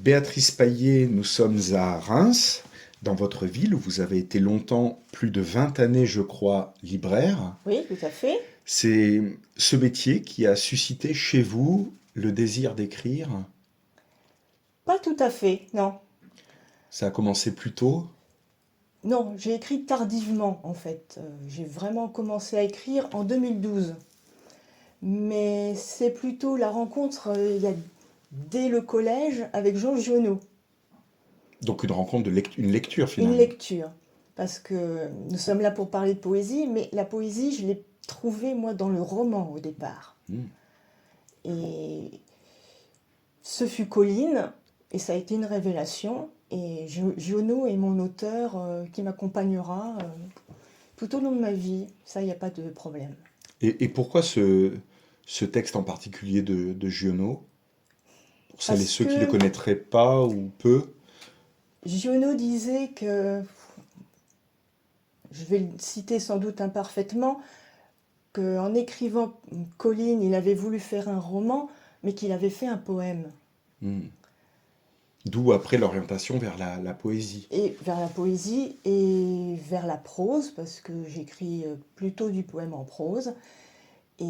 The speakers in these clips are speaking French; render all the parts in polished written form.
Béatrice Paillet, nous sommes à Reims, dans votre ville, où vous avez été longtemps, plus de 20 années, je crois, libraire. Oui, tout à fait. C'est ce métier qui a suscité chez vous le désir d'écrire. Pas tout à fait, non. Ça a commencé plus tôt. Non, j'ai écrit tardivement, en fait. J'ai vraiment commencé à écrire en 2012. Mais c'est plutôt la rencontre, dès le collège, avec Jean Giono. Donc une rencontre une lecture Une finalement. lecture. Parce que nous sommes là pour parler de poésie, mais la poésie, je l'ai trouvée, moi, dans le roman, au départ. Hmm. Et ce fut Colline, et ça a été une révélation. Et Giono est mon auteur qui m'accompagnera tout au long de ma vie. Ça, il n'y a pas de problème. Et pourquoi ce texte en particulier de Giono? Pour celles et Parce ceux qui ne le que connaîtraient pas ou peu. Giono disait que, je vais le citer sans doute imparfaitement, qu'en écrivant Colline, il avait voulu faire un roman, mais qu'il avait fait un poème. Hmm. D'où après l'orientation vers la poésie. Et vers la poésie et vers la prose, parce que j'écris plutôt du poème en prose. Et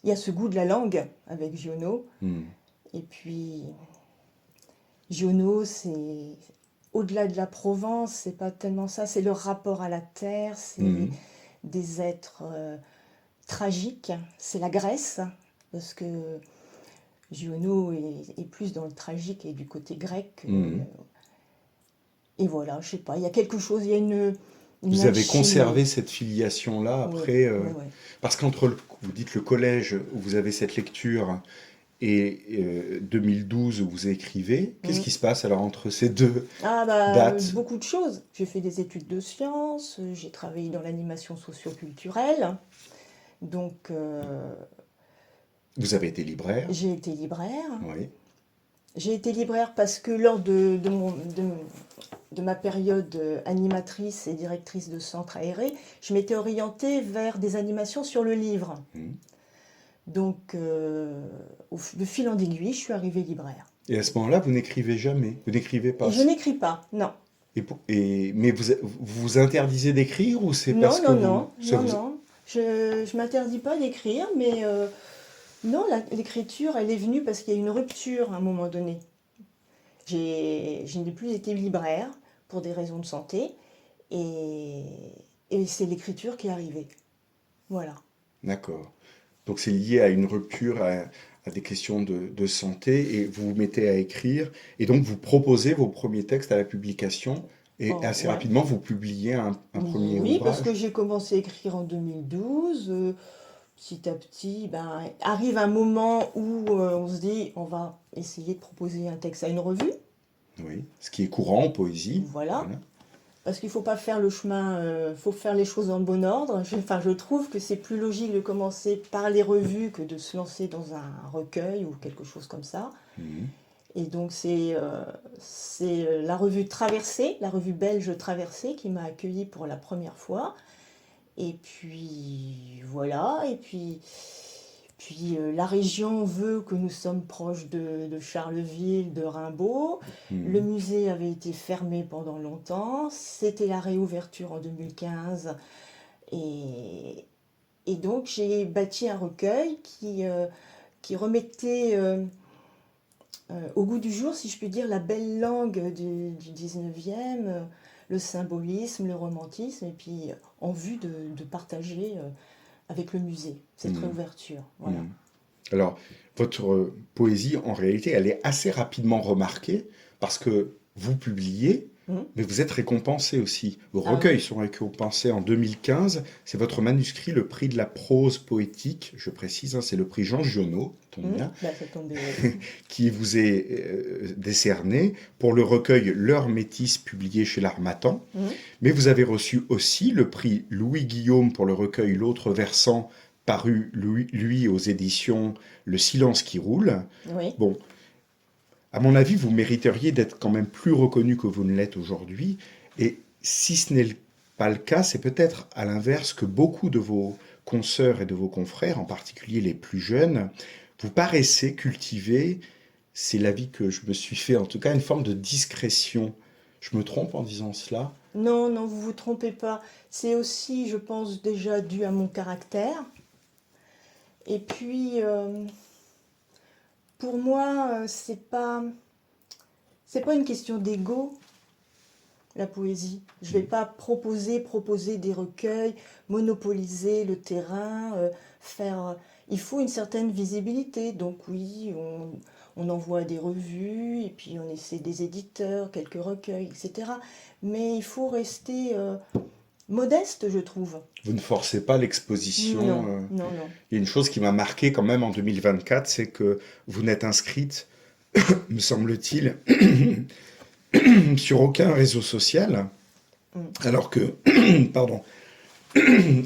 il y a ce goût de la langue avec Giono. Hmm. Et puis, Giono, c'est au-delà de la Provence, c'est pas tellement ça, c'est le rapport à la terre, c'est Hmm. des êtres tragiques, c'est la Grèce, parce que Giono est plus dans le tragique et du côté grec. Hmm. Et voilà, je sais pas, il y a quelque chose, il y a une Vous avez alchimie. conservé cette filiation-là Oui, après, oui, oui. parce qu'entre, vous dites le collège où vous avez cette lecture et 2012 où vous écrivez, qu'est-ce Mm. qui se passe alors entre ces deux Ah bah, dates? beaucoup de choses. J'ai fait des études de sciences, j'ai travaillé dans l'animation socio-culturelle, donc Vous avez été libraire, j'ai été libraire. oui. J'ai été libraire parce que lors de ma période animatrice et directrice de centre aéré, je m'étais orientée vers des animations sur le livre. Hmm. Donc, de fil en aiguille, je suis arrivée libraire. Et à ce moment-là, vous n'écrivez jamais, vous n'écrivez Et pas. je n'écris pas, non. Mais vous vous interdisez d'écrire ou c'est parce Non, que non, non, ça non, vous... non. Je m'interdis pas d'écrire, mais non, l'écriture, elle est venue parce qu'il y a eu une rupture à un moment donné. Je n'ai plus été libraire pour des raisons de santé, et, et c'est l'écriture qui est arrivée. Voilà. D'accord. Donc c'est lié à une rupture, à des questions de santé, et vous vous mettez à écrire, et donc vous proposez vos premiers textes à la publication, et Oh, assez ouais. rapidement vous publiez un premier Oui, parce que ouvrage. j'ai commencé à écrire en 2012. Petit à petit, ben, arrive un moment où on se dit, on va essayer de proposer un texte à une revue. Oui, ce qui est courant en poésie. Voilà. Voilà. Parce qu'il ne faut pas faire le chemin, faut faire les choses dans le bon ordre. Enfin, je trouve que c'est plus logique de commencer par les revues que de se lancer dans un recueil ou quelque chose comme ça. Mhm. Et donc c'est la revue Traversée, la revue belge Traversée qui m'a accueillie pour la première fois. Et puis voilà, la région veut que nous sommes proches de Charleville, de Rimbaud. Le Mhm. musée avait été fermé pendant longtemps. C'était la réouverture en 2015. Et, et donc j'ai bâti un recueil qui remettait au goût du jour, si je puis dire, la belle langue du 19e, le symbolisme, le romantisme, et puis en vue de partager avec le musée cette Mhm. réouverture. Voilà. Mhm. Alors, votre poésie, en réalité, elle est assez rapidement remarquée parce que vous publiez, Mhm. mais vous êtes récompensé aussi. Vos Ah oui. recueils sont récompensés en 2015. C'est votre manuscrit, le prix de la prose poétique, je précise, hein, c'est le prix Jean Giono, tombe bien, Bah, ça tombe bien, oui. qui vous est décerné pour le recueil L'heure métisse, publié chez l'Harmattan. Mhm. Mais vous avez reçu aussi le prix Louis Guillaume pour le recueil L'autre versant, paru lui aux éditions Le silence qui roule. Oui. Bon, à mon avis, vous mériteriez d'être quand même plus reconnu que vous ne l'êtes aujourd'hui. Et si ce n'est pas le cas, c'est peut-être à l'inverse que beaucoup de vos consoeurs et de vos confrères, en particulier les plus jeunes, vous paraissez cultiver c'est l'avis que je me suis fait, en tout cas, une forme de discrétion. Je me trompe en disant cela? Non, non, vous vous trompez pas. C'est aussi, je pense, déjà dû à mon caractère. Et puis, pour moi, c'est pas une question d'ego, la poésie. Je vais pas proposer des recueils, monopoliser le terrain, faire. Il faut une certaine visibilité. Donc oui, on envoie des revues et puis on essaie des éditeurs, quelques recueils, etc. Mais il faut rester modeste, je trouve. Vous ne forcez pas l'exposition. Non, non, non. Il y a une chose qui m'a marqué quand même en 2024, c'est que vous n'êtes inscrite, me semble-t-il, sur aucun réseau social, Mm. alors que, pardon,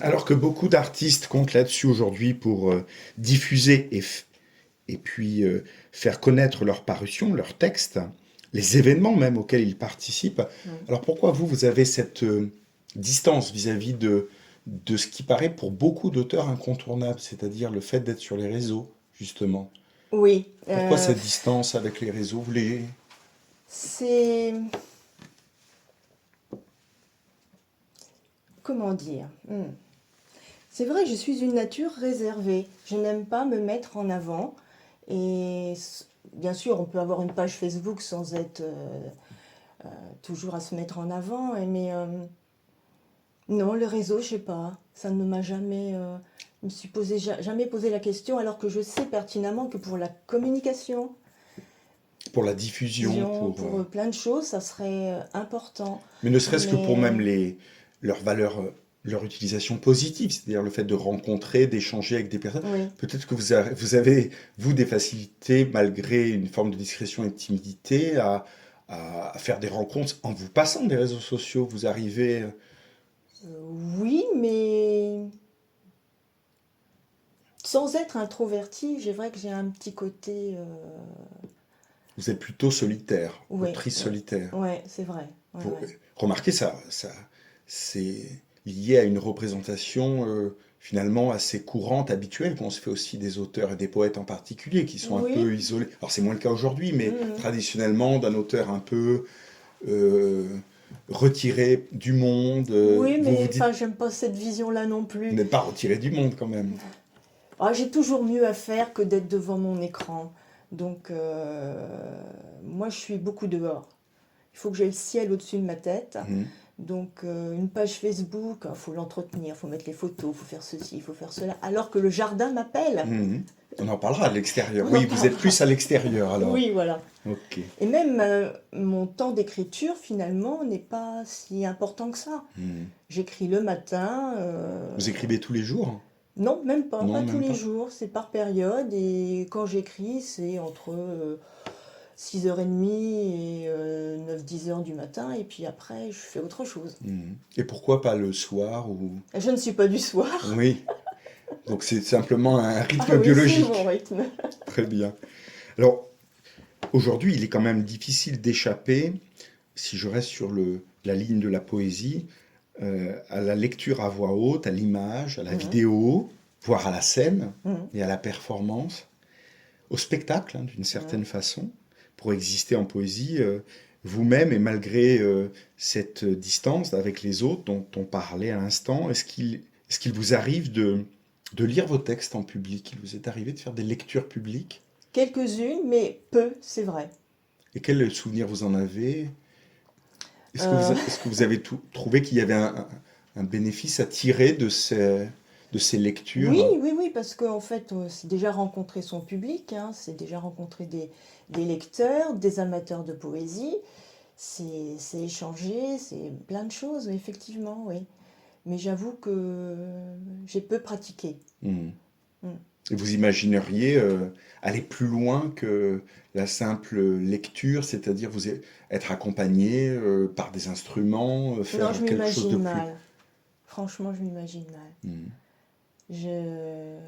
alors que beaucoup d'artistes comptent là-dessus aujourd'hui pour diffuser et puis faire connaître leurs parutions, leurs textes, les événements même auxquels ils participent. Mm. Alors pourquoi vous avez cette distance vis-à-vis de ce qui paraît pour beaucoup d'auteurs incontournable, c'est-à-dire le fait d'être sur les réseaux, justement? Oui, Pourquoi cette distance avec les réseaux? c'est... Comment dire? C'est vrai que je suis une nature réservée. Je n'aime pas me mettre en avant. Et bien sûr, on peut avoir une page Facebook sans être toujours à se mettre en avant. Mais non, le réseau, je sais pas. Ça ne m'a jamais... je me suis jamais posé la question, alors que je sais pertinemment que pour la communication, Pour la diffusion, pour plein de choses, ça serait important. mais ne serait-ce que pour même Mais leurs valeurs, leur utilisation positive, c'est-à-dire le fait de rencontrer, d'échanger avec des personnes. oui. Peut-être que vous avez, vous, des facilités, malgré une forme de discrétion et de timidité, à faire des rencontres en vous passant des réseaux sociaux. Vous arrivez... Oui, mais sans être introvertie, c'est vrai que j'ai un petit côté. Vous êtes plutôt solitaire, Ouais, autrice ouais, solitaire. ouais, c'est vrai. Ouais, Vous, ouais. remarquez ça, c'est lié à une représentation finalement assez courante, habituelle, qu'on se fait aussi des auteurs et des poètes en particulier, qui sont un Oui. peu isolés. Alors c'est moins le cas aujourd'hui, mais Mhm. traditionnellement, d'un auteur un peu euh, retiré du monde, Oui, vous mais vous dites, enfin, j'aime pas cette vision-là non vous plus. n'êtes pas retiré du monde quand même. Ah, j'ai toujours mieux à faire que d'être devant mon écran. Donc, moi, je suis beaucoup dehors. Il faut que j'ai le ciel au-dessus de ma tête. Mhm. Donc, une page Facebook, il faut l'entretenir, il faut mettre les photos, il faut faire ceci, il faut faire cela. Alors que le jardin m'appelle. Mhm. On en parlera à l'extérieur. On en Oui, vous êtes parlera. plus à l'extérieur alors. Oui, voilà. Ok. Et même mon temps d'écriture, finalement, n'est pas si important que ça. Mhm. J'écris le matin. Vous écrivez tous les jours? Non, même pas, Non, pas tous même les pas. jours, c'est par période. Et quand j'écris, c'est entre 6h30 et 9-10 heures du matin. Et puis après, je fais autre chose. Mhm. Et pourquoi pas le soir ou... Je ne suis pas du soir. Oui, donc c'est simplement un Ah rythme oui, c'est mon biologique. rythme. Très bien. Alors, aujourd'hui, il est quand même difficile d'échapper, si je reste sur la ligne de la poésie, à la lecture à voix haute, à l'image, à la Mhm, vidéo, voire à la scène mhm, et à la performance, au spectacle, hein, d'une mhm. certaine façon, pour exister en poésie, vous-même et malgré cette distance avec les autres dont on parlait à l'instant, est-ce qu'il vous arrive de lire vos textes en public? Il vous est arrivé de faire des lectures publiques? Quelques-unes, mais peu, c'est vrai. Et quel souvenir vous en avez? Euh, Est-ce que vous avez trouvé qu'il y avait un bénéfice à tirer de ces Oui, lectures? oui, oui, parce qu'en fait, c'est déjà rencontrer son public, hein, c'est déjà rencontrer des lecteurs, des amateurs de poésie, c'est échanger, c'est plein de choses, oui, effectivement, oui. Mais j'avoue que j'ai peu pratiqué. Hmm. Mm. Et vous imagineriez aller plus loin que la simple lecture, c'est-à-dire être accompagné par des instruments, Non, faire je quelque chose de m'imagine plus. mal. Franchement, je m'imagine mal. Hmm. Je,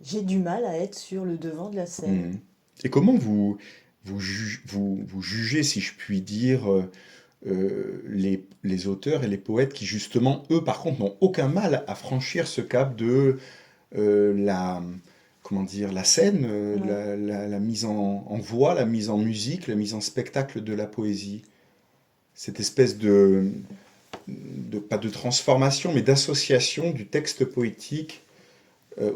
j'ai du mal à être sur le devant de la scène. Hmm. Et comment vous jugez, si je puis dire, les auteurs et les poètes qui, justement, eux, par contre, n'ont aucun mal à franchir ce cap de la, comment dire, la scène, Ouais. la mise en voix, la mise en musique, la mise en spectacle de la poésie. Cette espèce pas de transformation, mais d'association du texte poétique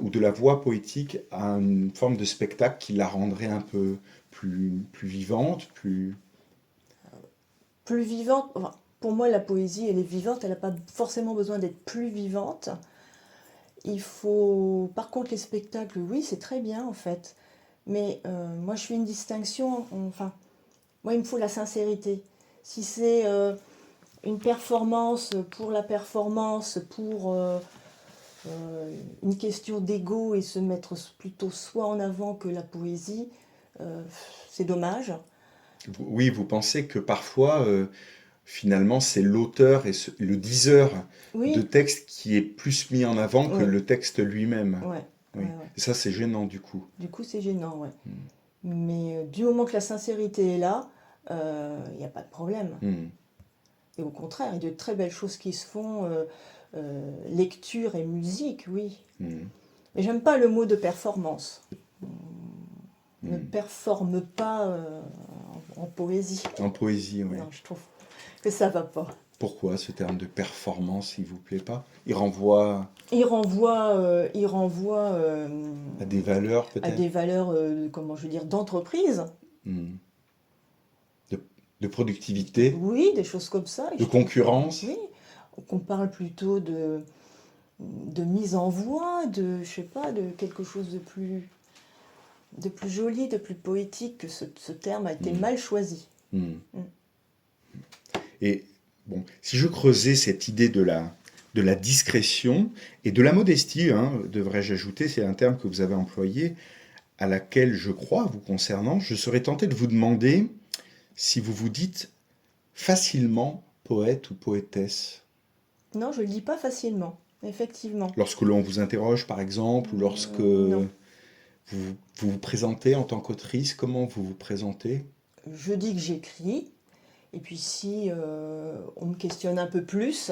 ou de la voix poétique à une forme de spectacle qui la rendrait un peu plus vivante, plus... Plus vivante, enfin, pour moi, la poésie, elle est vivante, elle n'a pas forcément besoin d'être plus vivante. Il faut. Par contre, les spectacles, oui, c'est très bien en fait. Mais moi, je fais une distinction. Enfin, moi, il me faut la sincérité. Si c'est une performance pour la performance, pour une question d'ego et se mettre plutôt soi en avant que la poésie, euh, c'est dommage. Oui, vous pensez que parfois, finalement, c'est l'auteur et le diseur de Oui, texte qui est plus mis en avant que oui, le texte lui-même. ouais, Oui. ouais, ouais. Et ça, c'est gênant du coup. Du coup, c'est gênant, ouais. Hmm. Mais du moment que la sincérité est là, il n'y a pas de problème. Hmm. Et au contraire, il y a de très belles choses qui se font, lecture et musique, oui. Hmm. Mais j'aime pas le mot de performance. On ne Hmm. performe pas en poésie. En poésie, oui. Non, je trouve que ça va pas. Pourquoi ce terme de performance, il vous plaît pas? Il renvoie Il renvoie à des valeurs à peut-être? des valeurs, comment je veux dire, d'entreprise. Hmm. De, de productivité, Oui, des choses comme ça. Et de je trouve que, concurrence? oui, qu'on parle plutôt de mise en voix, de, je sais pas, de quelque chose de plus joli, de plus poétique, que ce terme a été Hmm. mal choisi. Hmm. Mm. Et bon, si je creusais cette idée de la discrétion et de la modestie, hein, devrais-je ajouter, c'est un terme que vous avez employé, à laquelle je crois vous concernant, je serais tenté de vous demander si vous vous dites facilement poète ou poétesse. Non, je le dis pas facilement, effectivement. Lorsque l'on vous interroge, par exemple, ou lorsque vous Non. vous présentez en tant qu'autrice, comment vous vous présentez? Je dis que j'écris, et puis si on me questionne un peu plus,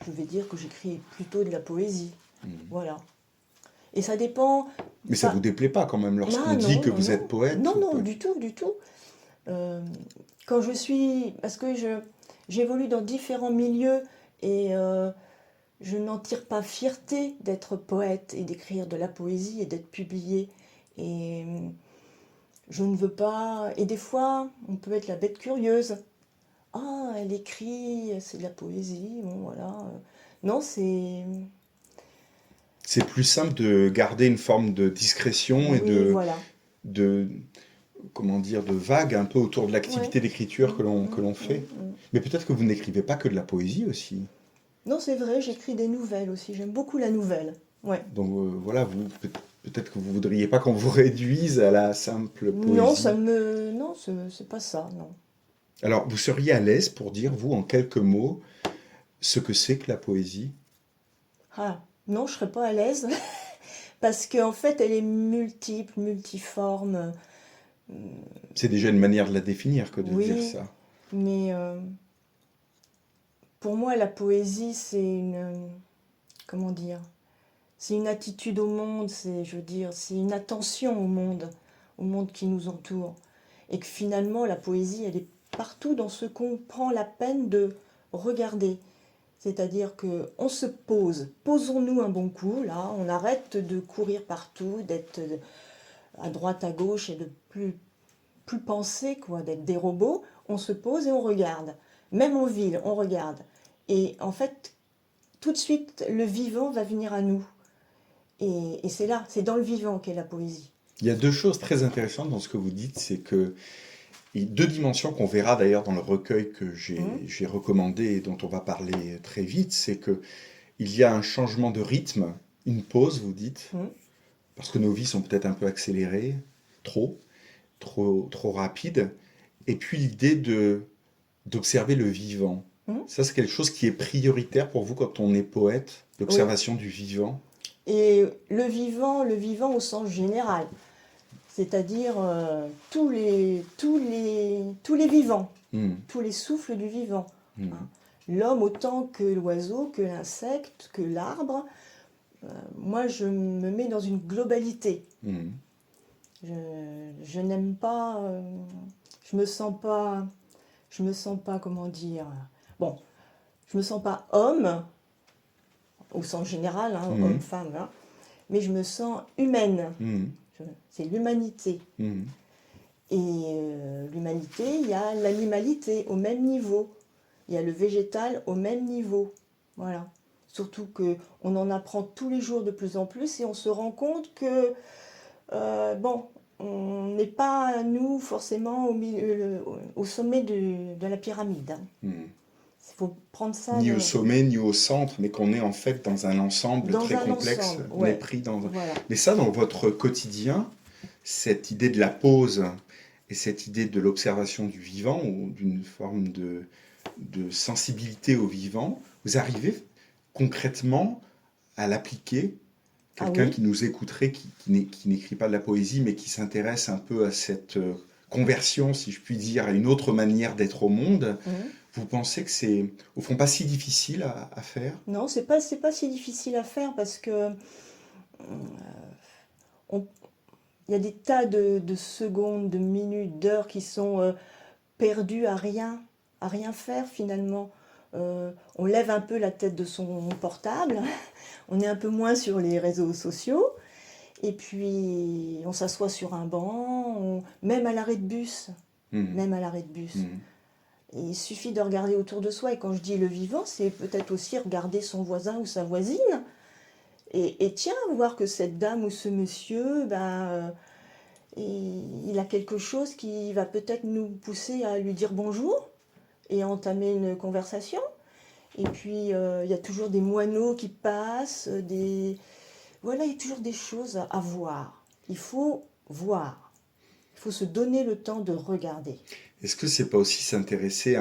je vais dire que j'écris plutôt de la poésie. Hmm. Voilà. Et ça dépend. Mais ça vous Pas. déplaît pas quand même lorsqu'on Ah dit non, que non, vous êtes non. poète Non, ou non, poète? du tout, du tout. Euh, Quand je suis. Parce que j'évolue dans différents milieux et je n'en tire pas fierté d'être poète et d'écrire de la poésie et d'être publié. Et je ne veux pas. Et des fois, on peut être la bête curieuse. Ah, elle écrit, c'est de la poésie, bon voilà. Non, c'est. C'est plus simple de garder une forme de discrétion et Oui, voilà. de, comment dire, de vague un peu autour de Ouais. l'activité d'écriture que l'on fait. Mm. Mais peut-être que vous n'écrivez pas que de la poésie aussi. Non, c'est vrai, j'écris des nouvelles aussi. J'aime beaucoup la nouvelle. Ouais. Donc voilà, peut-être que vous voudriez pas qu'on vous réduise à la simple Non, ça poésie. me. Non, c'est pas ça, non. Alors, vous seriez à l'aise pour dire, vous, en quelques mots, ce que c'est que la poésie? Ah, non, je serais pas à l'aise. Parce qu'en fait, elle est multiple, multiforme. C'est déjà une manière de la définir que de dire Oui, ça. mais pour moi, la poésie, c'est une. Comment dire? C'est une attitude au monde, c'est, je veux dire, c'est une attention au monde qui nous entoure. Et que finalement, la poésie, elle est partout dans ce qu'on prend la peine de regarder. C'est-à-dire que on se pose, posons-nous un bon coup, là, on arrête de courir partout, d'être à droite, à gauche et de plus penser, quoi, d'être des robots. On se pose et on regarde. Même en ville, on regarde. Et en fait, tout de suite, le vivant va venir à nous. Et c'est là, c'est dans le vivant qu'est la poésie. Il y a deux choses très intéressantes dans ce que vous dites, c'est que il y a deux dimensions qu'on verra d'ailleurs dans le recueil que Hum, j'ai recommandé et dont on va parler très vite, c'est que il y a un changement de rythme, une pause, vous dites, hum, parce que nos vies sont peut-être un peu accélérées, trop rapides, et puis l'idée de d'observer le vivant. hum. Ça, c'est quelque chose qui est prioritaire pour vous quand on est poète, Oui. l'observation du vivant. Et le vivant au sens général, c'est-à-dire tous les vivants, Hmm, tous les souffles du vivant, hmm, hein. L'homme autant que l'oiseau, que l'insecte, que l'arbre, moi, je me mets dans une globalité. Mhm. Je n'aime pas, je me sens pas, je me sens pas, comment dire, bon, je me sens pas homme, au sens général, hein, Mhm. homme-femme, hein, mais je me sens humaine. Mhm. C'est l'humanité. Mhm. Et l'humanité, il y a l'animalité au même niveau. Il y a le végétal au même niveau. Voilà. Surtout que on en apprend tous les jours de plus en plus et on se rend compte que, bon, on n'est pas, nous, forcément au sommet de la pyramide, hein. Mhm. Il faut prendre ça Ni au sommet, ni au centre, mais qu'on est en fait dans un ensemble dans très un complexe. ensemble. On est Ouais, pris dans un... voilà. Mais ça, dans votre quotidien, cette idée de la pause et cette idée de l'observation du vivant ou d'une forme de sensibilité au vivant, vous arrivez concrètement à l'appliquer? Ah Quelqu'un oui. qui nous écouterait, qui n'écrit pas de la poésie, mais qui s'intéresse un peu à cette conversion, si je puis dire, à une autre manière d'être au monde, Mhm. vous pensez que c'est, au fond, pas si difficile à faire? Non, c'est pas si difficile à faire parce que on- il y a des tas de secondes, de minutes, d'heures qui sont perdues à rien faire finalement. On lève un peu la tête de son portable, on est un peu moins sur les réseaux sociaux, et puis on s'assoit sur un banc, même à l'arrêt de bus, Mhm. même à l'arrêt de bus. Mhm. Et il suffit de regarder autour de soi, et quand je dis le vivant, c'est peut-être aussi regarder son voisin ou sa voisine, et tiens, voir que cette dame ou ce monsieur, ben, il a quelque chose qui va peut-être nous pousser à lui dire bonjour et à entamer une conversation. Et puis, il y a toujours des moineaux qui passent, voilà, il y a toujours des choses à voir. Il faut voir. Il faut se donner le temps de regarder. Est-ce que c'est pas aussi s'intéresser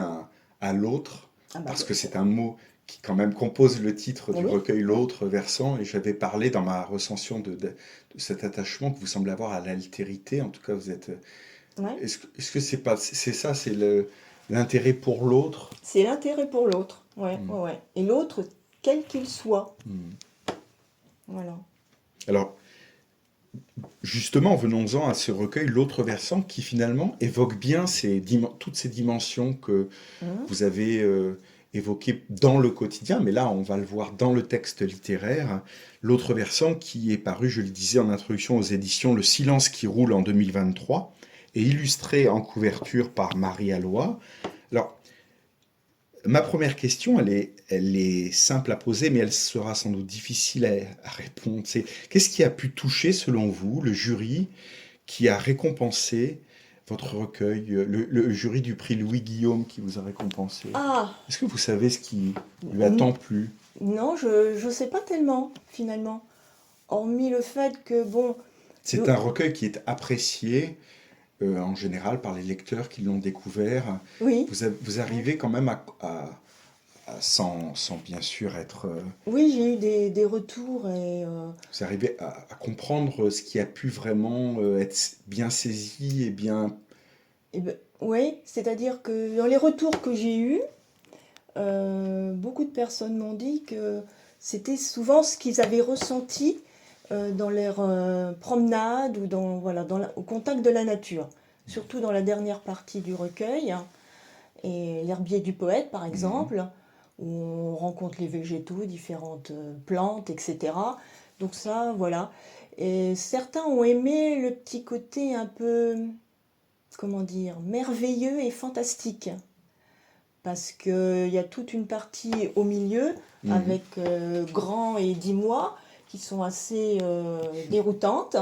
à l'autre? Ah bah, Parce que c'est un mot qui quand même compose le titre du oui, recueil oui, L'autre versant, et j'avais parlé dans ma recension de cet attachement que vous semblez avoir à l'altérité. En tout cas, vous êtes. ouais. Est-ce que c'est pas, c'est ça, c'est l'intérêt pour l'autre? C'est l'intérêt pour l'autre. Ouais, Hmm. ouais, ouais. Et l'autre, quel qu'il soit. Hmm. Voilà. Alors, justement, venons-en à ce recueil L'autre versant qui finalement évoque bien toutes ces dimensions que Mhm. vous avez évoquées dans le quotidien, mais là, on va le voir dans le texte littéraire. L'autre versant qui est paru, je le disais en introduction aux éditions Le Silence qui roule en 2023 et illustré en couverture par Marie Alloy. Alors, ma première question, elle est simple à poser, mais elle sera sans doute difficile à répondre. C'est qu'est-ce qui a pu toucher, selon vous, le jury qui a récompensé votre recueil, le jury du prix Louis Guillaume qui vous a récompensé? Ah, Est-ce que vous savez ce qui lui a tant n- plu? non, je sais pas tellement, finalement. Hormis le fait que, bon, C'est le- un recueil qui est apprécié en général par les lecteurs qui l'ont découvert. oui, Vous ouais. arrivez quand même sans bien sûr être... Oui, j'ai eu des retours et vous arrivez à comprendre ce qui a pu vraiment être bien saisi et bien... oui, c'est-à-dire que dans les retours que j'ai eus, beaucoup de personnes m'ont dit que c'était souvent ce qu'ils avaient ressenti dans leurs promenades ou voilà, au contact de la nature. Surtout dans la dernière partie du recueil, hein, et l'herbier du poète, par Mhm. exemple, où on rencontre les végétaux, différentes plantes, etc. Donc ça, voilà. Et certains ont aimé le petit côté un peu, comment dire, merveilleux et fantastique. Parce qu'il y a toute une partie au milieu, Mhm. avec Grand et 10 mois, qui sont assez déroutantes.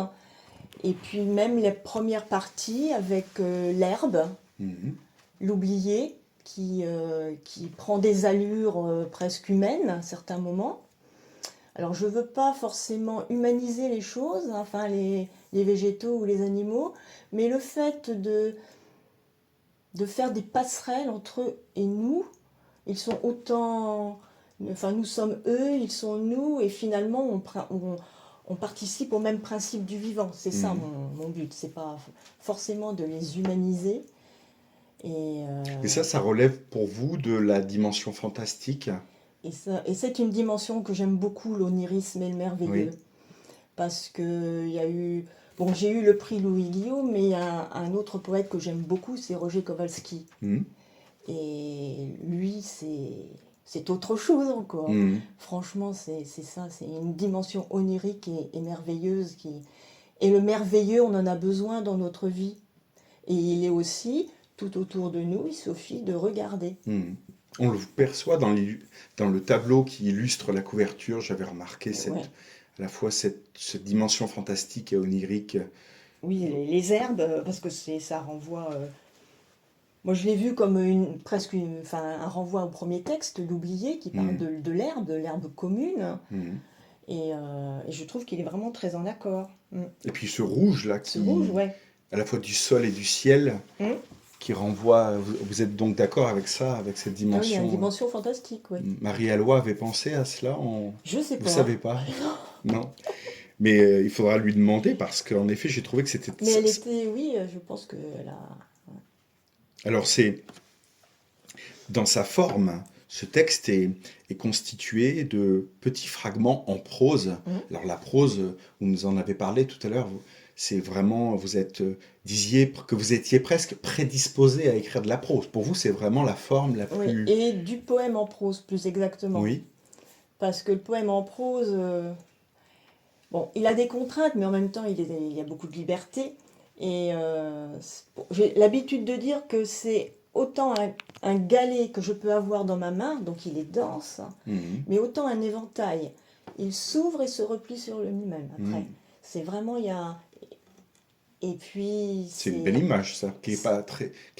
Et puis même les premières parties avec l'herbe, Mhm. l'oublié, qui prend des allures presque humaines à certains moments. Alors je ne veux pas forcément humaniser les choses, hein, enfin les végétaux ou les animaux, mais le fait de faire des passerelles entre eux et nous, ils sont autant... Enfin nous sommes eux, ils sont nous, et finalement on participe au même principe du vivant. C'est ça Mhm. mon but, c'est pas forcément de les humaniser. Et Et ça relève pour vous de la dimension fantastique? Et c'est une dimension que j'aime beaucoup, l'onirisme et le merveilleux. Oui. Parce que il y a eu... Bon, j'ai eu le prix Louis Guillaume, mais il y a un autre poète que j'aime beaucoup, c'est Roger Kowalski. Mhm. Et lui, c'est autre chose encore. Mhm. Franchement, c'est ça, c'est une dimension onirique et merveilleuse qui... Et le merveilleux, on en a besoin dans notre vie. Et il est aussi tout autour de nous, il suffit de regarder. Mhm. On le perçoit dans le tableau qui illustre la couverture. J'avais remarqué Ouais. à la fois cette dimension fantastique et onirique. Oui, les herbes, parce que ça renvoie. Moi, je l'ai vu comme enfin, un renvoi au premier texte, l'oublié, qui parle Mhm. de l'herbe commune. Mhm. Et je trouve qu'il est vraiment très en accord. Mm. Et puis ce rouge là, Ce rouge, qui, ouais. à la fois du sol et du ciel, Mm. qui renvoie. Vous êtes donc d'accord avec ça, avec cette Ah oui, il y a une dimension? dimension fantastique, ouais. Marie-Aloi avait pensé à cela Je sais Vous pas. savez pas? Non. Mais il faudra lui demander parce qu'en effet, j'ai trouvé que c'était. Mais elle était, oui, je pense qu'elle a. Alors, c'est dans sa forme, ce texte est constitué de petits fragments en prose. Mm. Alors, la prose, vous nous en avez parlé tout à l'heure, c'est vraiment, vous disiez que vous étiez presque prédisposé à écrire de la prose. Pour vous, c'est vraiment la forme la Oui, plus. et du poème en prose, plus exactement. Oui. Parce que le poème en prose, bon, il a des contraintes, mais en même temps, il y a beaucoup de liberté. Et bon, j'ai l'habitude de dire que c'est autant un galet que je peux avoir dans ma main, donc il est dense, Mhm. mais autant un éventail. Il s'ouvre et se replie sur lui-même après. Mhm. C'est vraiment, il y a... Et puis, C'est une belle image, ça, qui est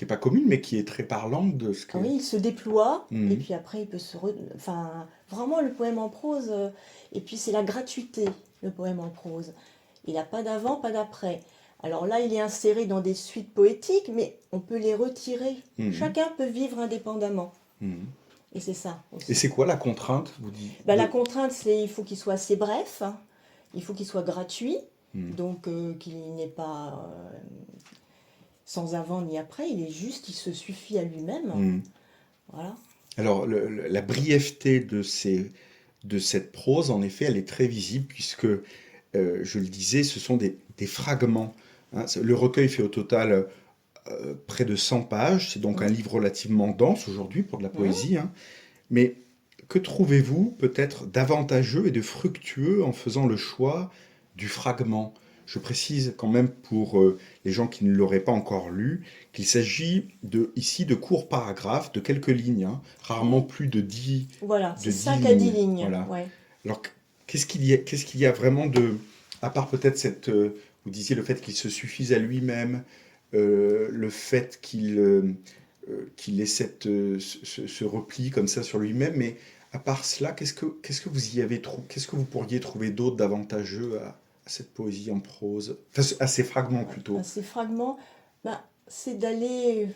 pas commune, mais qui est très parlante de ce Ah que. oui, il se déploie, et Mhm. puis après, il peut Enfin, vraiment, le poème en prose, et puis c'est la gratuité, le poème en prose. Il n'a pas d'avant, pas d'après. Alors là, il est inséré dans des suites poétiques, mais on peut les retirer. Mhm. Chacun peut vivre indépendamment. Mhm. Et c'est ça Et aussi. c'est quoi la contrainte, vous dites Ben, la contrainte, c'est il faut qu'il soit assez bref, hein. Il faut qu'il soit gratuit, Mhm. donc qu'il n'est pas sans avant ni après. Il est juste, il se suffit à lui-même. Mhm. Voilà. Alors, la brièveté de cette prose, en effet, elle est très visible, puisque, je le disais, ce sont des fragments. Hein. Le recueil fait au total près de 100 pages, c'est donc un Mmh. livre relativement dense aujourd'hui pour de la Mmh. poésie, hein. Mais que trouvez-vous peut-être d'avantageux et de fructueux en faisant le choix du fragment? Je précise quand même pour les gens qui ne l'auraient pas encore lu qu'il s'agit ici de courts paragraphes de quelques lignes, hein, rarement Oui. plus Voilà, de c'est 10 5 à 10 lignes. lignes. Voilà. Ouais. Alors, qu'est-ce qu'il y a vraiment à part peut-être vous disiez le fait qu'il se suffise à lui-même, le fait qu'il ait ce repli comme ça sur lui-même, mais à part cela, qu'est-ce que vous y avez trouvé, qu'est-ce que vous pourriez trouver d'autre d'avantageux à cette poésie en prose, enfin, à ces fragments À plutôt. ces fragments, bah, c'est d'aller,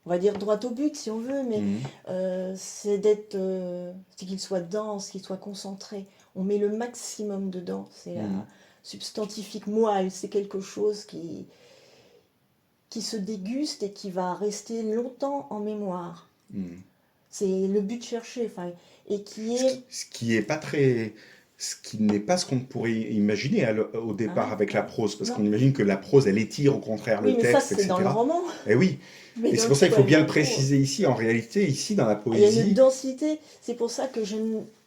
on va dire droit au but si on veut, mais Mhm. c'est qu'il soit dense, qu'il soit concentré. On met le maximum dedans. C'est Mhm. la substantifique moelle, c'est quelque chose qui se déguste et qui va rester longtemps en mémoire. Mhm. C'est le but cherché, enfin, et qui Ce est... qui, ce qui est pas très, ce qui n'est pas ce qu'on pourrait imaginer au Ah départ ouais, avec la ouais. prose, parce qu'on Non. imagine que la prose, elle étire au contraire Oui, le mais ça, texte, c'est dans le etc. roman. Eh oui, Mais et dans c'est le pour ça qu'il faut poème bien le en prose, préciser ici. En réalité, ici, dans la il y a une poésie, densité. C'est pour ça que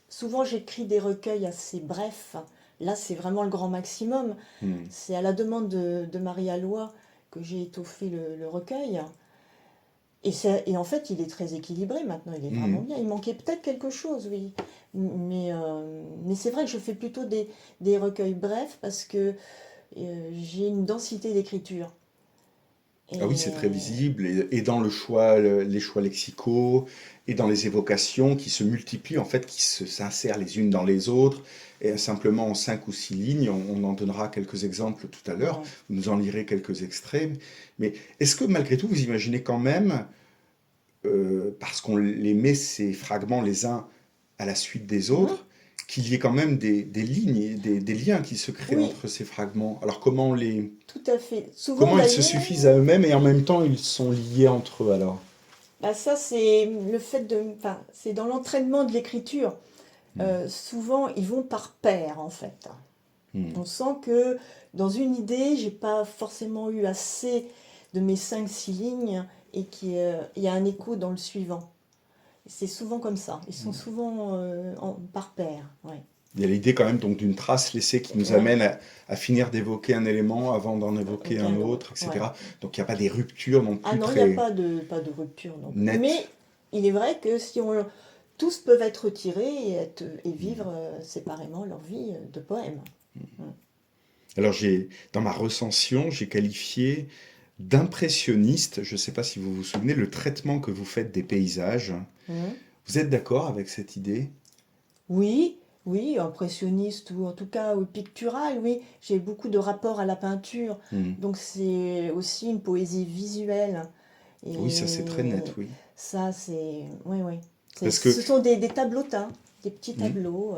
souvent j'écris des recueils assez brefs. Là, c'est vraiment le grand maximum. hmm, C'est à la demande de Marie-Aloi que j'ai étoffé le recueil. Et en fait, il est très équilibré maintenant. Il est vraiment hmm, bien. Il manquait peut-être quelque chose, oui. Mais c'est vrai que je fais plutôt des recueils brefs parce que j'ai une densité d'écriture. ah oui, c'est très Et visible, et dans le choix, les choix lexicaux, et dans les évocations qui se multiplient, en fait, s'insèrent les unes dans les autres, et simplement en 5 ou 6 lignes, on en donnera quelques exemples tout à l'heure, ouais. vous nous en lirez quelques extraits, mais est-ce que malgré tout, vous imaginez quand même, parce qu'on les met ces fragments les uns à la suite des Mhm. autres, qu'il y ait quand même des lignes, et des liens qui se créent Oui, entre ces fragments. Alors tout à fait. Souvent comment ils se d'ailleurs, suffisent à eux-mêmes et en même temps ils sont liés entre eux alors? Bah, ça, c'est le fait enfin, c'est dans l'entraînement de l'écriture. Hmm. Souvent, ils vont par paire, en fait. Hmm. On sent que dans une idée, j'ai pas forcément eu assez de mes 5 6 lignes et qu'il y a un écho dans le suivant. C'est souvent comme ça. Ils sont souvent par paire. Ouais. Il y a l'idée quand même donc d'une trace laissée qui nous Ouais, amène à finir d'évoquer un élément avant d'en évoquer un aucun autre, autre. Ouais. etc. Donc il n'y a pas des ruptures non Ah plus non, il n'y a très pas de rupture non plus. nettes. Mais il est vrai que si on, tous peuvent être retirés et vivre séparément leur vie de poème. Mm. Alors dans ma recension, j'ai qualifié d'impressionniste, je ne sais pas si vous vous souvenez, le traitement que vous faites des paysages. Mm. Vous êtes d'accord avec cette idée? Oui, oui, impressionniste ou en tout cas pictural, oui. J'ai beaucoup de rapports à la peinture, Hmm. donc c'est aussi une poésie visuelle. Oui, ça c'est très net, Et oui. ça, c'est... Oui, oui. Parce que, Ce sont des tableautins, des petits hmm, tableaux.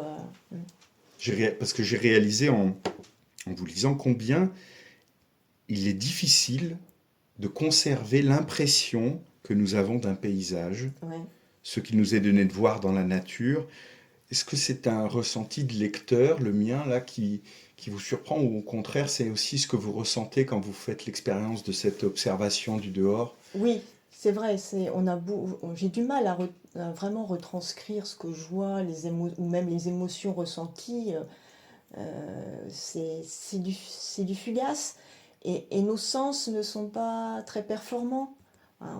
parce que j'ai réalisé en vous lisant combien il est difficile de conserver l'impression que nous avons d'un paysage, Ouais. ce qu'il nous est donné de voir dans la nature. Est-ce que c'est un ressenti de lecteur, le mien, là, qui vous surprend, ou au contraire, c'est aussi ce que vous ressentez quand vous faites l'expérience de cette observation du dehors? Oui, c'est vrai, j'ai du mal à vraiment retranscrire ce que je vois, ou même les émotions ressenties. C'est du fugace et nos sens ne sont pas très performants. Hein.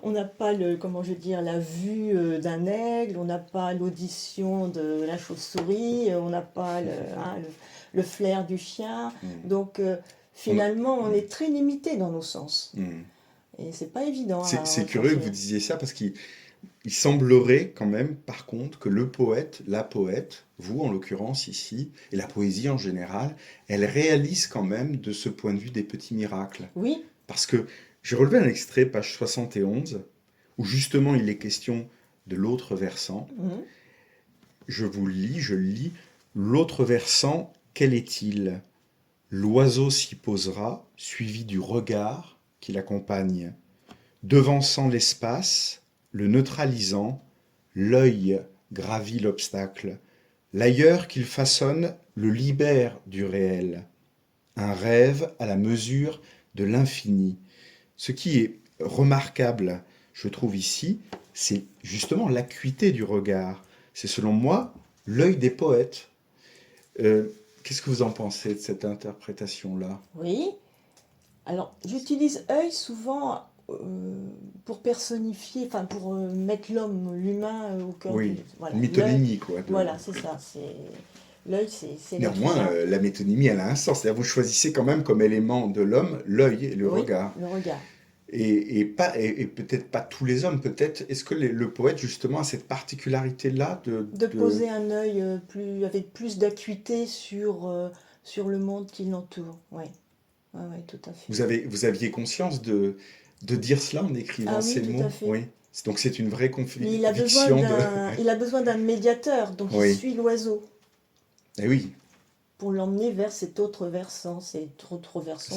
On n'a pas comment je veux dire, la vue d'un aigle, on n'a pas l'audition de la chauve-souris, on n'a pas le flair du chien. Hmm. Donc On a- finalement, on hmm. est très limité dans nos sens. Hmm. Et c'est pas évident à C'est curieux que vous retranscrire. disiez ça parce qu'il semblerait quand même, par contre, que le poète, la poète, vous en l'occurrence ici, et la poésie en général, elle réalise quand même de ce point de vue des petits miracles. Oui, Parce que j'ai relevé un extrait, page 71, où justement il est question de l'autre versant. mhm, Je vous le lis, je le lis. L'autre versant, quel est-il? L'oiseau s'y posera, suivi du regard qui l'accompagne, devançant l'espace, le neutralisant, l'œil gravit l'obstacle. L'ailleurs qu'il façonne le libère du réel. Un rêve à la mesure de l'infini. Ce qui est remarquable, je trouve ici, c'est justement l'acuité du regard. C'est selon moi l'œil des poètes. Euh, Qu'est-ce que vous en pensez de cette interprétation-là? oui. Alors, j'utilise œil souvent pour personnifier, enfin pour mettre l'humain au cœur du... Oui, Voilà, une l'œil, métonymie, quoi. voilà, c'est ça. L'œil, c'est l'être Néanmoins, humain. la métonymie, elle a un sens. C'est-à-dire, vous choisissez quand même comme élément de l'homme l'œil et le Oui, regard. le regard. Et peut-être pas tous les hommes, peut-être. Est-ce que le poète, justement, a cette particularité-là De poser un œil avec plus d'acuité sur le monde qui l'entoure. Oui, ouais, ouais, tout à fait. Vous aviez conscience de dire cela en écrivant Ah oui, ces tout à mots? fait. Oui. Donc c'est une vraie Mais conviction de... il a besoin d'un médiateur, donc il Oui. suit l'oiseau Eh oui, pour l'emmener vers cet autre versant ça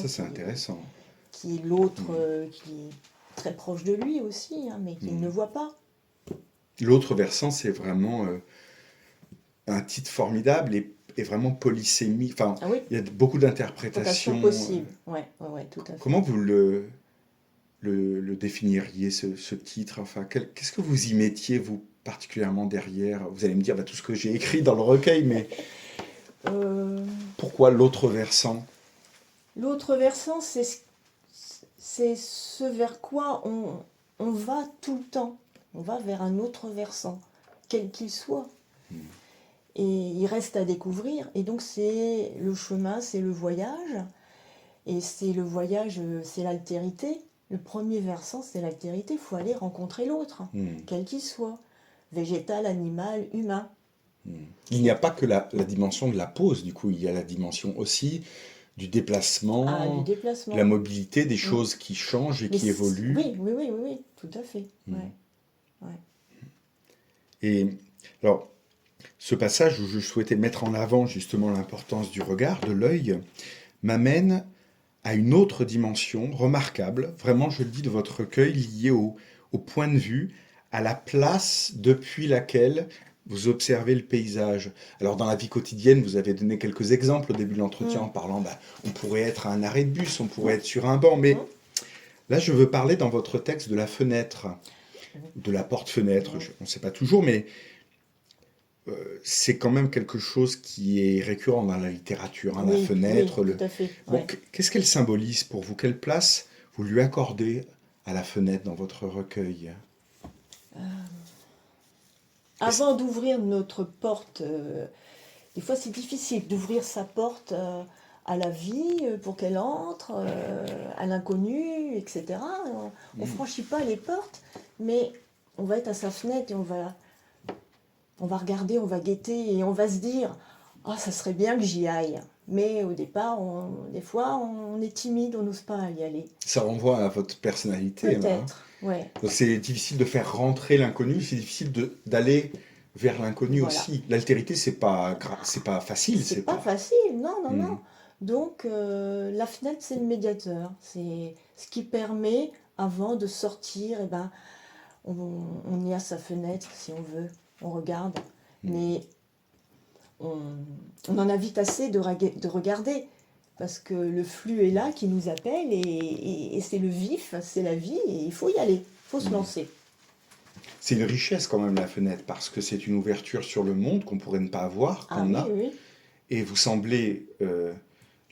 c'est intéressant. qui est l'autre, Hmm. qui est très proche de lui aussi, hein, mais qu'il Hmm. ne voit pas. L'autre versant, c'est vraiment un titre formidable et vraiment polysémique. Enfin, Ah oui, il y a beaucoup interprétation d'interprétations. possible. Ouais, ouais, ouais, tout à fait. Comment vous le définiriez, ce titre? Enfin, qu'est-ce que vous y mettiez, vous, particulièrement derrière? Vous allez me dire bah, tout ce que j'ai écrit dans le recueil, mais Euh, pourquoi l'autre versant? L'autre versant, c'est ce vers quoi on va tout le temps. On va vers un autre versant, quel qu'il soit. Et il reste à découvrir. Et donc c'est le chemin, c'est le voyage. Et c'est le voyage, c'est l'altérité. Le premier versant, c'est l'altérité. Il faut aller rencontrer l'autre, Hmm. quel qu'il soit. Végétal, animal, humain. Il n'y a pas que la dimension de la pause, du coup, il y a la dimension aussi du Ah, du déplacement, de la déplacement. mobilité, des Mm. choses qui changent et Mais qui évoluent. oui, oui, oui, oui, oui, tout à fait. Mm. Ouais, ouais. Et alors, ce passage où je souhaitais mettre en avant justement l'importance du regard, de l'œil, m'amène à une autre dimension remarquable, vraiment je le dis, de votre recueil lié au point de vue, à la place depuis laquelle vous observez le paysage. Alors dans la vie quotidienne, vous avez donné quelques exemples au début de l'entretien en Mm. parlant, bah, on pourrait être à un arrêt de bus, on pourrait être sur un banc, mais Mm. là je veux parler dans votre texte de la fenêtre, Mm. de la porte-fenêtre, Mm. on ne sait pas toujours, mais c'est quand même quelque chose qui est récurrent dans la littérature, hein, la Oui, oui, fenêtre. tout à fait. Bon, Ouais. qu'est-ce qu'elle symbolise pour vous? Quelle place vous lui accordez à la fenêtre dans votre recueil? Est-ce- Avant d'ouvrir notre porte, des fois c'est difficile d'ouvrir sa porte à la vie pour qu'elle entre, à l'inconnu, etc. On ne Hmm. franchit pas les portes, mais on va être à sa fenêtre et on va regarder, on va guetter et on va se dire ah, ça serait bien que j'y aille. Mais au départ, des fois, on est timide, on n'ose pas y aller. Ça renvoie à votre personnalité, là, hein. Peut-être, ouais, Donc c'est difficile de faire rentrer l'inconnu, c'est difficile d'aller vers l'inconnu voilà. aussi. L'altérité, c'est pas facile, C'est c'est pas pas. facile, non, non, Hmm. non. Donc, la fenêtre, c'est le médiateur. C'est ce qui permet, avant de sortir, eh ben, on est à sa fenêtre, si on veut, on regarde. Hmm. Mais on, on en a vite assez de regarder, parce que le flux est là, qui nous appelle, et c'est le vif, c'est la vie, et il faut y aller, il faut se Hmm. lancer. C'est une richesse quand même la fenêtre, parce que c'est une ouverture sur le monde qu'on pourrait ne pas avoir, Ah qu'on oui, a. oui, Et vous semblez,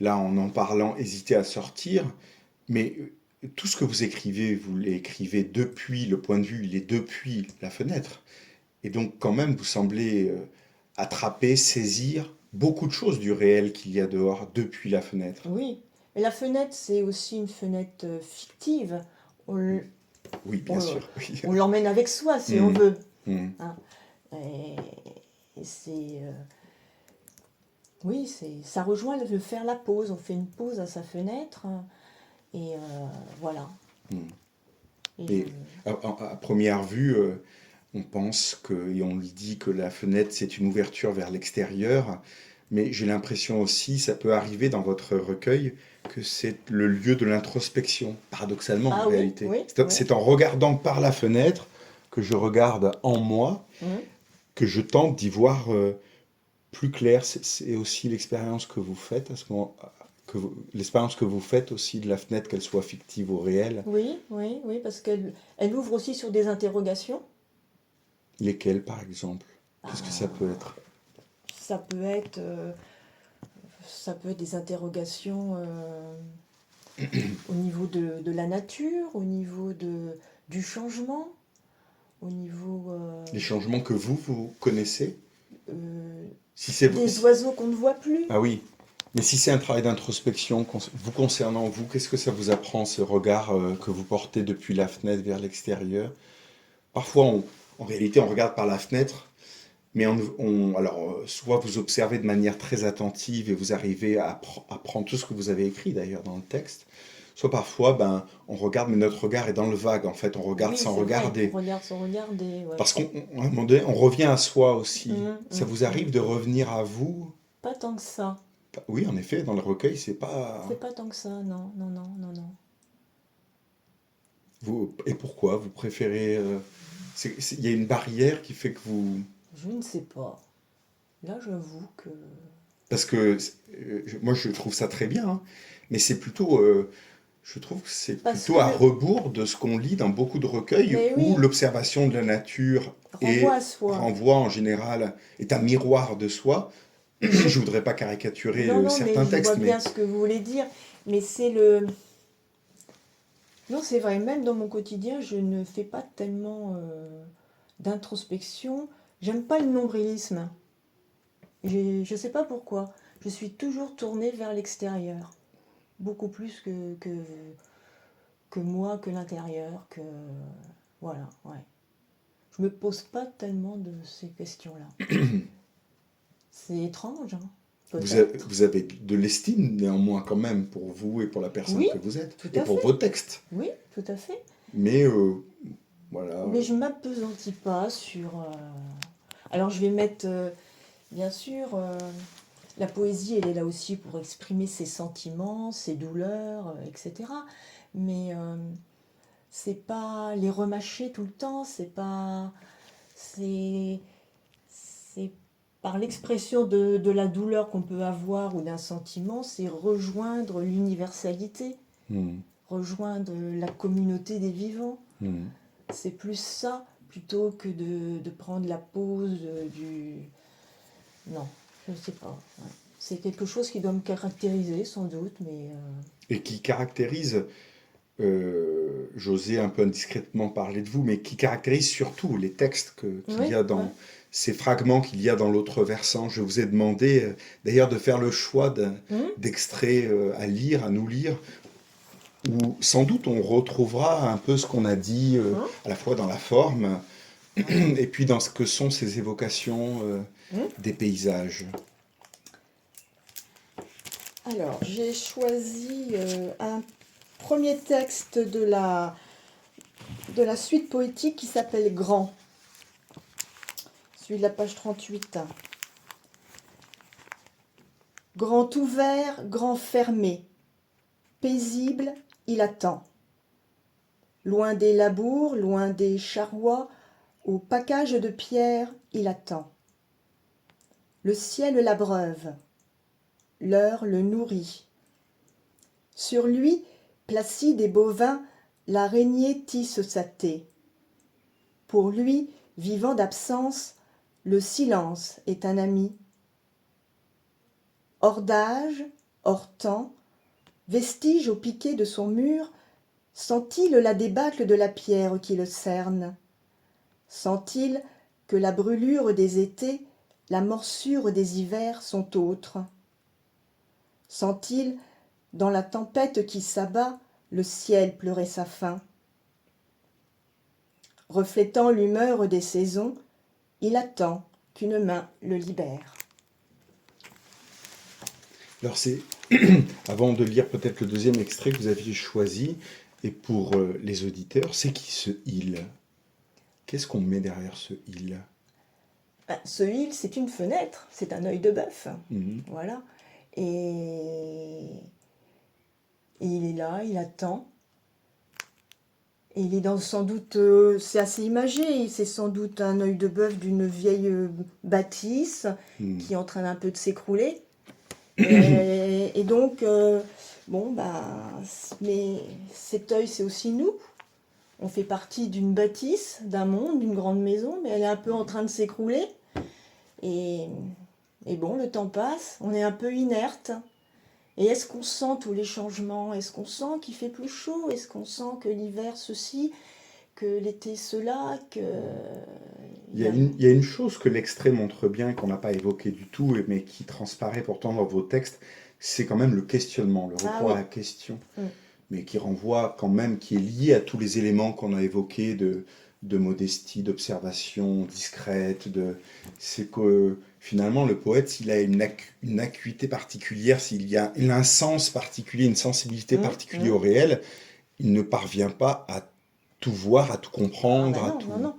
là en parlant, hésiter à sortir, mais tout ce que vous écrivez, vous l'écrivez depuis le point de vue, il est depuis la fenêtre. Et donc quand même, vous semblez attraper, saisir beaucoup de choses du réel qu'il y a dehors depuis la fenêtre. oui. Et la fenêtre, c'est aussi une fenêtre fictive. On, Oui, bien on- sûr. Oui. on l'emmène avec soi, si on Hmm, veut. hmm. Hein. Et, et c'est... oui, ça rejoint le faire la pause. On fait une pause à sa fenêtre. Et voilà. Hmm. Et Et à première vue, on pense que, et on le dit que la fenêtre, c'est une ouverture vers l'extérieur, mais j'ai l'impression aussi, ça peut arriver dans votre recueil, que c'est le lieu de l'introspection, paradoxalement en ah oui, réalité. oui, oui. C'est en regardant par la fenêtre que je regarde en moi, Mhm. que je tente d'y voir plus clair. C'est aussi l'expérience que vous faites à ce moment, l'expérience que vous faites aussi de la fenêtre, qu'elle soit fictive ou réelle. Oui, oui, oui, parce qu'elle ouvre aussi sur des interrogations. Lesquelles, par exemple? Qu'est-ce que ça peut Ah, être? ça peut être, euh, ça peut être des interrogations au niveau de la nature, au niveau du changement, au niveau Les changements que vous connaissez? euh, Si c'est des oiseaux qu'on ne voit plus. Ah oui, mais si c'est un travail d'introspection vous concernant vous, qu'est-ce que ça vous apprend, ce regard que vous portez depuis la fenêtre vers l'extérieur? Parfois, en réalité, on regarde par la fenêtre, mais alors, soit vous observez de manière très attentive et vous arrivez à prendre tout ce que vous avez écrit d'ailleurs dans le texte, soit parfois, ben, on regarde, mais notre regard est dans le vague, en fait, on regarde Oui, sans c'est vrai, on regarder. regarde sans regarder, ouais. Parce qu'à un moment donné, on revient à soi aussi. Hum, Ça hum, vous hum. arrive de revenir à vous? Pas tant que ça. Oui, en effet, dans le recueil, c'est pas. C'est pas tant que ça, non, non, non, non, non. Et pourquoi? Vous préférez. Il y a une barrière qui fait que vous. Je ne sais pas. Là, j'avoue que... Parce que moi, je trouve ça très bien, hein, mais c'est plutôt. Je trouve que c'est Parce plutôt que... à rebours de ce qu'on lit dans beaucoup de recueils Mais où oui, l'observation de la nature renvoie à soi. renvoie en général, est un miroir de soi. Je voudrais pas caricaturer Non, non, mais certains je vois textes, bien mais ce que vous voulez dire. Mais c'est le... Non, c'est vrai, même dans mon quotidien, je ne fais pas tellement d'introspection. J'aime pas le nombrilisme. Je ne sais pas pourquoi. Je suis toujours tournée vers l'extérieur. Beaucoup plus que moi, que l'intérieur, que... Voilà, ouais. Je me pose pas tellement de ces questions-là. C'est étrange, hein, peut-être. vous avez de l'estime néanmoins quand même pour vous et pour la personne Oui, que vous êtes, tout et à pour fait. vos textes. Oui, tout à fait. Mais voilà. Mais je m'appesantis pas sur... Alors je vais mettre, bien sûr, La poésie, elle est là aussi pour exprimer ses sentiments, ses douleurs, etc. Mais c'est pas les remâcher tout le temps, c'est, c'est par l'expression de la douleur qu'on peut avoir ou d'un sentiment, c'est rejoindre l'universalité, Hmm, rejoindre la communauté des vivants. hmm. C'est plus ça plutôt que de prendre la pose du... Non, je ne sais pas. Ouais. C'est quelque chose qui doit me caractériser sans doute, mais Et qui caractérise, j'osais un peu indiscrètement parler de vous, mais qui caractérise surtout les textes qu'il y oui, a ouais. dans ces fragments qu'il y a dans l'autre versant. Je vous ai demandé d'ailleurs de faire le choix Hmm. d'extraits à lire, à nous lire, où sans doute on retrouvera un peu ce qu'on a dit Hein. à la fois dans la forme Ouais. et puis dans ce que sont ces évocations Hmm. des paysages. Alors, j'ai choisi un premier texte de la suite poétique qui s'appelle Grand, celui de la page 38. Grand ouvert, grand fermé, paisible, il attend. Loin des labours, loin des charrois, au package de pierre, il attend. Le ciel l'abreuve, l'heure le nourrit. Sur lui, placide et bovin, l'araignée tisse sa taie. Pour lui, vivant d'absence, le silence est un ami. Hors d'âge, hors temps, vestige au piquet de son mur, sent-il la débâcle de la pierre qui le cerne? Sent-il que la brûlure des étés, la morsure des hivers sont autres? Sent-il, dans la tempête qui s'abat, le ciel pleurer sa faim? Reflétant l'humeur des saisons, il attend qu'une main le libère. Alors c'est, avant de lire peut-être le deuxième extrait que vous aviez choisi, et pour les auditeurs, c'est qui ce il? Qu'est-ce qu'on met derrière ce il? Ce il, c'est une fenêtre, c'est un œil de bœuf. Mhm. Voilà. Et il est là, il attend. Et il est dans sans doute, c'est assez imagé, c'est sans doute un œil de bœuf d'une vieille bâtisse Mhm. qui est en train d'un peu de s'écrouler. Et donc, bon, bah, mais cet œil, c'est aussi nous. On fait partie d'une bâtisse, d'un monde, d'une grande maison, mais elle est un peu en train de s'écrouler. Et, et bon, le temps passe, on est un peu inerte. Et est-ce qu'on sent tous les changements? Est-ce qu'on sent qu'il fait plus chaud? Est-ce qu'on sent que l'hiver ceci, que l'été cela, que... il y a... Il y a une chose que l'extrait montre bien, qu'on n'a pas évoqué du tout, mais qui transparaît pourtant dans vos textes, c'est quand même le questionnement, le Ah recours à oui. la question, Mm. mais qui renvoie quand même, qui est lié à tous les éléments qu'on a évoqués de modestie, d'observation discrète, c'est que finalement le poète, s'il a une acuité particulière, il a un sens particulier, une sensibilité Mm, particulière mm. au réel, il ne parvient pas à tout voir, à tout Ah comprendre, ben à non, non, tout... non.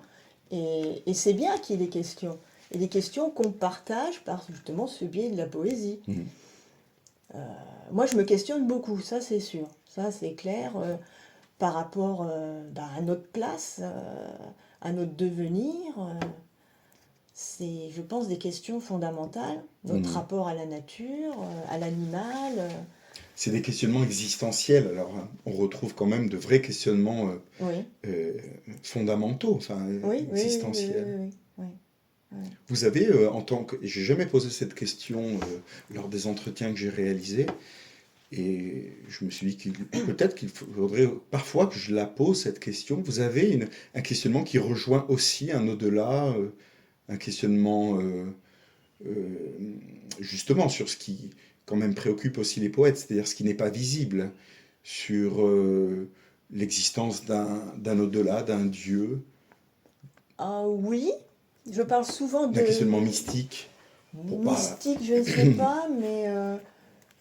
Et c'est bien qu'il y ait des questions. Et des questions qu'on partage par justement ce biais de la poésie. Mhm. Moi, je me questionne beaucoup, ça c'est sûr. Ça c'est clair. Par rapport à notre place, à notre devenir. C'est, je pense, des questions fondamentales. Notre Mhm. rapport à la nature, à l'animal. C'est des questionnements existentiels. Alors, hein, on retrouve quand même de vrais questionnements Oui, euh, fondamentaux, enfin, oui, oui, oui, oui, existentiels. oui, oui, oui. Vous avez, en tant que... J'ai jamais posé cette question lors des entretiens que j'ai réalisés, et je me suis dit qu'il peut-être qu'il faudrait parfois que je la pose, cette question. Vous avez un questionnement qui rejoint aussi un au-delà, un questionnement euh, justement sur ce qui quand même préoccupe aussi les poètes, c'est-à-dire ce qui n'est pas visible, sur l'existence d'un au-delà, d'un Dieu, Ah oui, je parle souvent d'un questionnement de mystique, pour pas... mystique, je ne sais pas, mais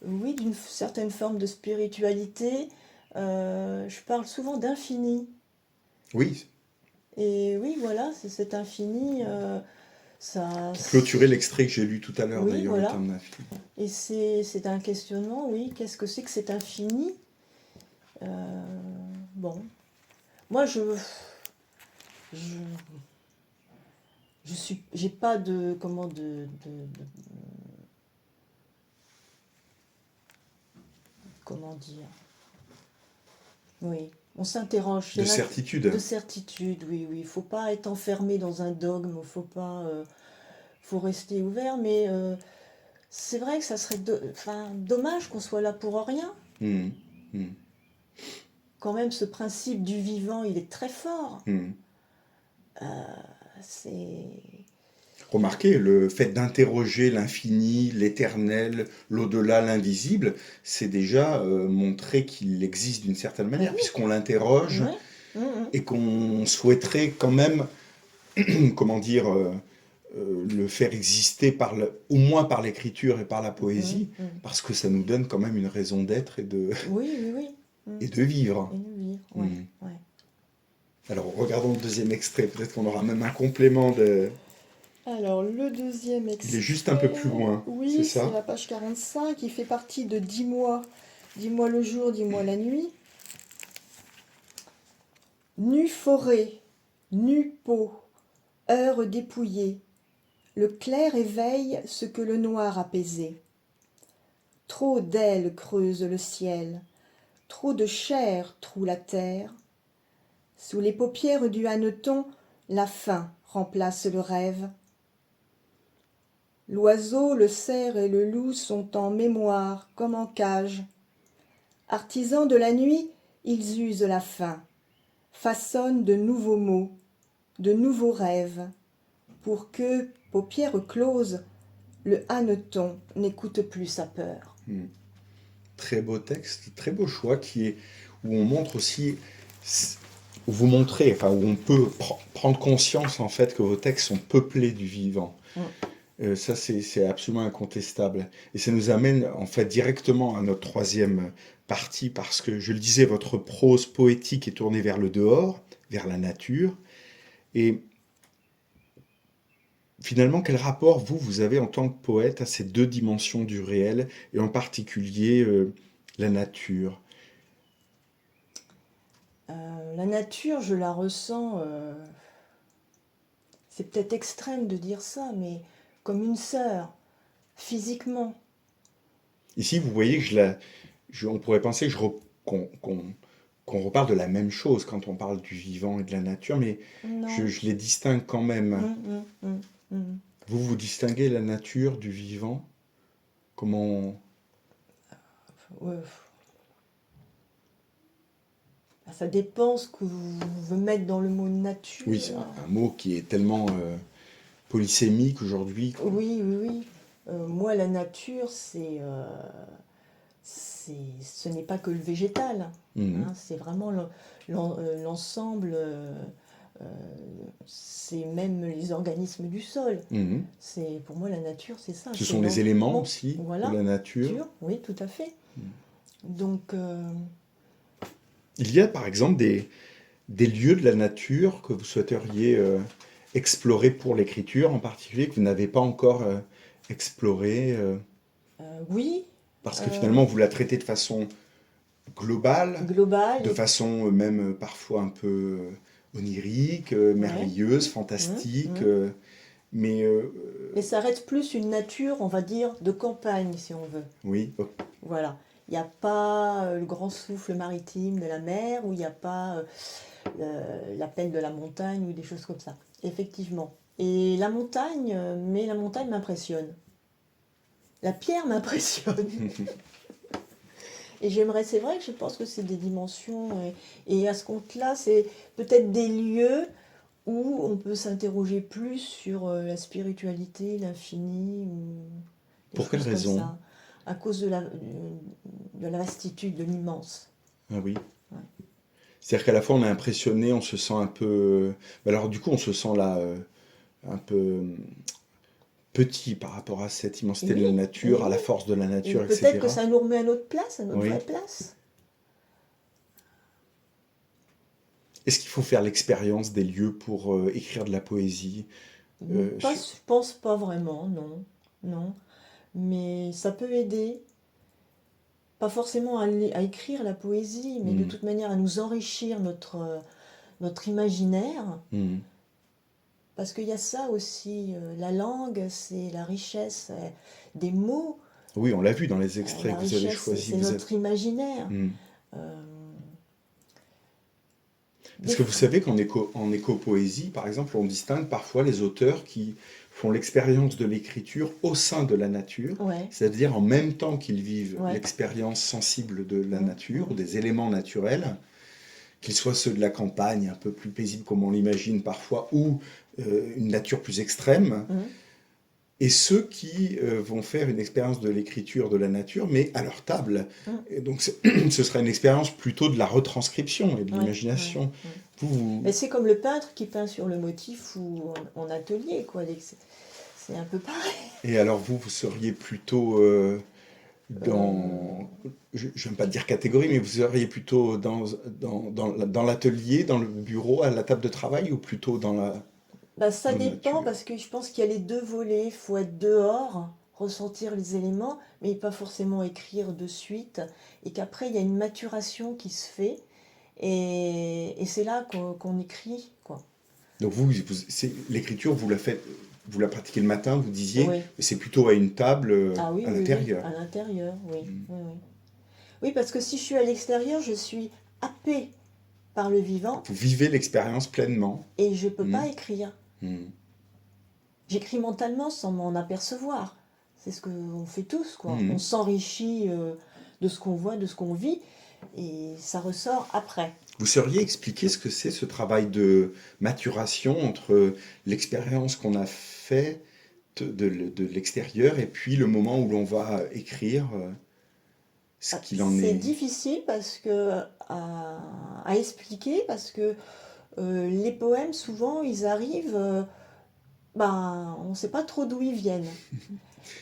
oui, d'une certaine forme de spiritualité. Je parle souvent d'infini. Oui, Et oui, voilà, c'est cet infini. Ça, Qui clôturait l'extrait que j'ai lu tout à l'heure, oui, d'ailleurs, le voilà. terme d'infini. Et c'est un questionnement, oui. Qu'est-ce que c'est que cet infini? Bon, moi, je, j'ai pas de, comment, comment dire? Oui, on s'interroge. De De certitude. certitude, oui, oui. Il faut pas être enfermé dans un dogme. Faut rester ouvert. Mais c'est vrai que ça serait, enfin, dommage qu'on soit là pour rien. Mhm. Mhm. Quand même, ce principe du vivant, il est très fort. Mhm. C'est, Remarquez, le fait d'interroger l'infini, l'éternel, l'au-delà, l'invisible, c'est déjà montrer qu'il existe d'une certaine ah manière, oui, puisqu'on l'interroge ouais. Mhm, et qu'on souhaiterait quand même, comment dire, le faire exister au moins par l'écriture et par la mhm, poésie, mhm. parce que ça nous donne quand même une raison d'être Oui, oui, oui. et Mhm. de vivre. Et nous vivre, ouais, Hmm. ouais. Alors, regardons le deuxième extrait, peut-être qu'on aura même un complément de... Alors, le deuxième Il est juste un peu extrait, plus loin, c'est oui, c'est ça? la page 45, il fait partie de 10 mois. 10 mois le jour, 10 mois la nuit. Nue forêt, nue peau, heure dépouillée, le clair éveille ce que le noir apaisait. Trop d'ailes creusent le ciel, trop de chair troue la terre. Sous les paupières du hanneton, la faim remplace le rêve. L'oiseau, le cerf et le loup sont en mémoire comme en cage. Artisans de la nuit, ils usent la faim, façonnent de nouveaux mots, de nouveaux rêves, pour que, paupières closes, le hanneton n'écoute plus sa peur. Hmm. Très beau texte, très beau choix où on montre aussi, où vous montrez, enfin où on peut prendre conscience en fait que vos textes sont peuplés du vivant. Mm. Ça c'est absolument incontestable. Et ça nous amène en fait directement à notre troisième partie parce que je le disais, votre prose poétique est tournée vers le dehors, vers la nature. Et finalement, quel rapport vous avez en tant que poète à ces deux dimensions du réel et en particulier la nature? La nature, je la ressens, c'est peut-être extrême de dire ça, mais comme une sœur, physiquement. Ici, vous voyez que on pourrait penser que qu'on reparle de la même chose quand on parle du vivant et de la nature, mais Non. je les distingue quand même. Mm, mm, mm. Vous distinguez la nature du vivant? Comment... Ouais. Ça dépend ce que vous voulez mettre dans le mot Oui, nature. c'est un mot qui est tellement polysémique aujourd'hui, quoi. Oui, oui, oui. Moi, la nature, ce n'est pas que le végétal, Mhm. hein, c'est vraiment l'ensemble, euh, c'est même les organismes du sol. Mhm. Pour moi, la nature, c'est ça. Ce C'est sont les éléments l'ensemble. aussi de Voilà, la nature. nature, oui, tout à fait. Mhm. Donc, Il y a par exemple des lieux de la nature que vous souhaiteriez explorer pour l'écriture en particulier, que vous n'avez pas encore exploré, oui, parce que euh, finalement vous la traitez de façon globale, global, de et, façon même parfois un peu onirique, ouais. merveilleuse, Hum, fantastique, hum. mais Mais ça reste plus une nature, on va dire, de campagne, si on veut. oui, Voilà. Il n'y a pas le grand souffle maritime de la mer, ou il n'y a pas l'appel de la montagne, ou des choses comme ça. Effectivement. Et la montagne, mais la montagne m'impressionne. La pierre m'impressionne. Et j'aimerais, c'est vrai que je pense que c'est des dimensions, et à ce compte-là, c'est peut-être des lieux où on peut s'interroger plus sur la spiritualité, l'infini, ou des pour quelle choses comme raison? ça, à cause de la vastitude, de l'immense. Ah oui. Ouais. C'est-à-dire qu'à la fois on est impressionné, on se sent un peu... Alors du coup on se sent là un peu petit par rapport à cette Et immensité de oui, la et nature, à la oui. force de la Et nature, peut-être que etc. ça nous remet à notre place, à notre vraie Oui. place. Est-ce qu'il faut faire l'expérience des lieux pour écrire de la poésie? Pas, sur- je pense pas vraiment, non. Non. Mais ça peut aider. Pas forcément à écrire la poésie, mais de Hmm, toute manière à nous enrichir notre imaginaire. hmm. Parce qu'il y a ça aussi, la langue, c'est la richesse des mots, Oui, on l'a vu dans les extraits la que vous avez richesse, choisis. c'est notre imaginaire. Hmm. Euh, Parce des que vous fois, savez en éco-poésie, par exemple, on distingue parfois les auteurs qui font l'expérience de l'écriture au sein de la nature, ouais, c'est-à-dire en même temps qu'ils vivent ouais, l'expérience sensible de la nature, ou mm, des éléments naturels, qu'ils soient ceux de la campagne, un peu plus paisible comme on l'imagine parfois, ou une nature plus extrême, mm, et ceux qui vont faire une expérience de l'écriture de la nature, mais à leur table. mm, Et donc ce sera une expérience plutôt de la retranscription et de ouais, ouais, l'imagination. mm. Vous, Mais c'est comme le peintre qui peint sur le motif ou en atelier, quoi. C'est un peu pareil. et alors vous seriez plutôt Euh, dans, je n'aime pas dire catégorie, mais vous seriez plutôt dans l'atelier, dans le bureau, à la table de travail, ou plutôt Bah, ça dans la dépend nature? parce que je pense qu'il y a les deux volets. Il faut être dehors, ressentir les éléments, mais pas forcément écrire de suite. Et qu'après, il y a une maturation qui se fait. Et c'est là qu'on écrit, quoi. Donc l'écriture, vous la faites, vous la pratiquez le matin, vous disiez, Oui. mais c'est plutôt à une table Ah oui, à oui, oui. l'intérieur. À l'intérieur, oui. Mm. Oui, oui. Oui, parce que si je suis à l'extérieur, je suis happée par le vivant Vous vivez l'expérience pleinement. et je peux Mm. pas écrire. Mm. J'écris mentalement sans m'en apercevoir. C'est ce qu'on fait tous, quoi. On Mm. s'enrichit de ce qu'on voit, de ce qu'on vit, et ça ressort après. Vous sauriez expliquer ce que c'est ce travail de maturation entre l'expérience qu'on a fait de l'extérieur et puis le moment où l'on va écrire ce qu'il en C'est est. difficile parce que à expliquer parce que les poèmes souvent ils arrivent, ben on ne sait pas trop d'où ils viennent,